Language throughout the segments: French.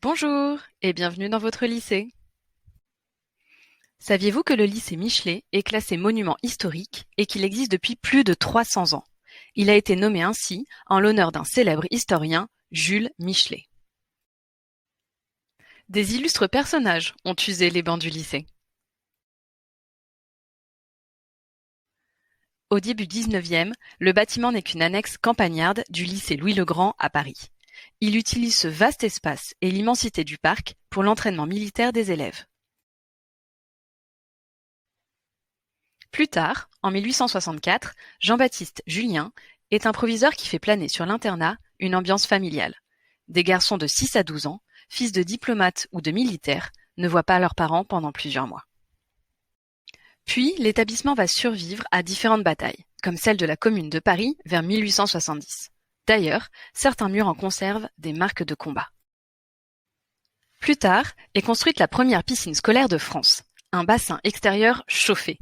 Bonjour et bienvenue dans votre lycée. Saviez-vous que le lycée Michelet est classé monument historique et qu'il existe depuis plus de 300 ans? Il a été nommé ainsi en l'honneur d'un célèbre historien, Jules Michelet. Des illustres personnages ont usé les bancs du lycée. Au début 19e, le bâtiment n'est qu'une annexe campagnarde du lycée Louis-le-Grand à Paris. Il utilise ce vaste espace et l'immensité du parc pour l'entraînement militaire des élèves. Plus tard, en 1864, Jean-Baptiste Julien est un proviseur qui fait planer sur l'internat une ambiance familiale. Des garçons de 6 à 12 ans, fils de diplomates ou de militaires, ne voient pas leurs parents pendant plusieurs mois. Puis, l'établissement va survivre à différentes batailles, comme celle de la Commune de Paris vers 1870. D'ailleurs, certains murs en conservent des marques de combat. Plus tard est construite la première piscine scolaire de France, un bassin extérieur chauffé.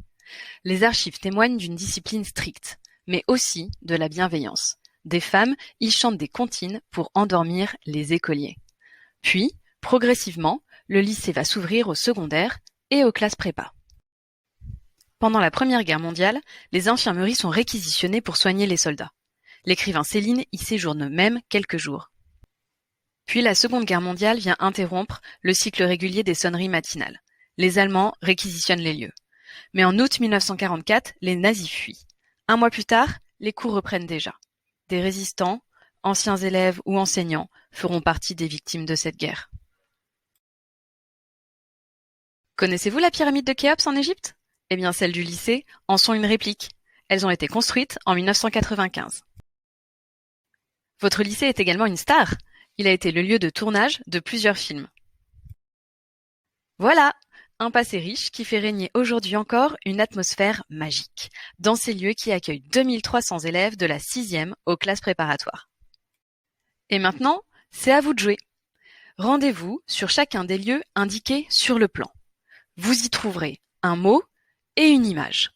Les archives témoignent d'une discipline stricte, mais aussi de la bienveillance. Des femmes y chantent des comptines pour endormir les écoliers. Puis, progressivement, le lycée va s'ouvrir au secondaire et aux classes prépa. Pendant la Première Guerre mondiale, les infirmeries sont réquisitionnées pour soigner les soldats. L'écrivain Céline y séjourne même quelques jours. Puis la Seconde Guerre mondiale vient interrompre le cycle régulier des sonneries matinales. Les Allemands réquisitionnent les lieux. Mais en août 1944, les nazis fuient. Un mois plus tard, les cours reprennent déjà. Des résistants, anciens élèves ou enseignants feront partie des victimes de cette guerre. Connaissez-vous la pyramide de Khéops en Égypte? Eh bien, celles du lycée en sont une réplique. Elles ont été construites en 1995. Votre lycée est également une star. Il a été le lieu de tournage de plusieurs films. Voilà, un passé riche qui fait régner aujourd'hui encore une atmosphère magique, dans ces lieux qui accueillent 2300 élèves de la 6e aux classes préparatoires. Et maintenant, c'est à vous de jouer. Rendez-vous sur chacun des lieux indiqués sur le plan. Vous y trouverez un mot et une image.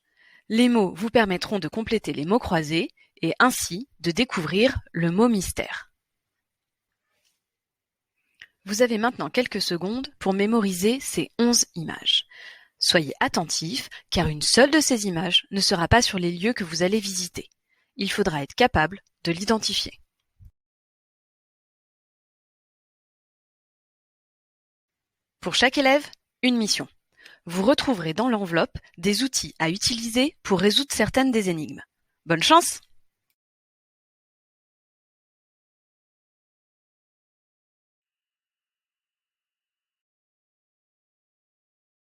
Les mots vous permettront de compléter les mots croisés et ainsi de découvrir le mot mystère. Vous avez maintenant quelques secondes pour mémoriser ces 11 images. Soyez attentifs, car une seule de ces images ne sera pas sur les lieux que vous allez visiter. Il faudra être capable de l'identifier. Pour chaque élève, une mission. Vous retrouverez dans l'enveloppe des outils à utiliser pour résoudre certaines des énigmes. Bonne chance!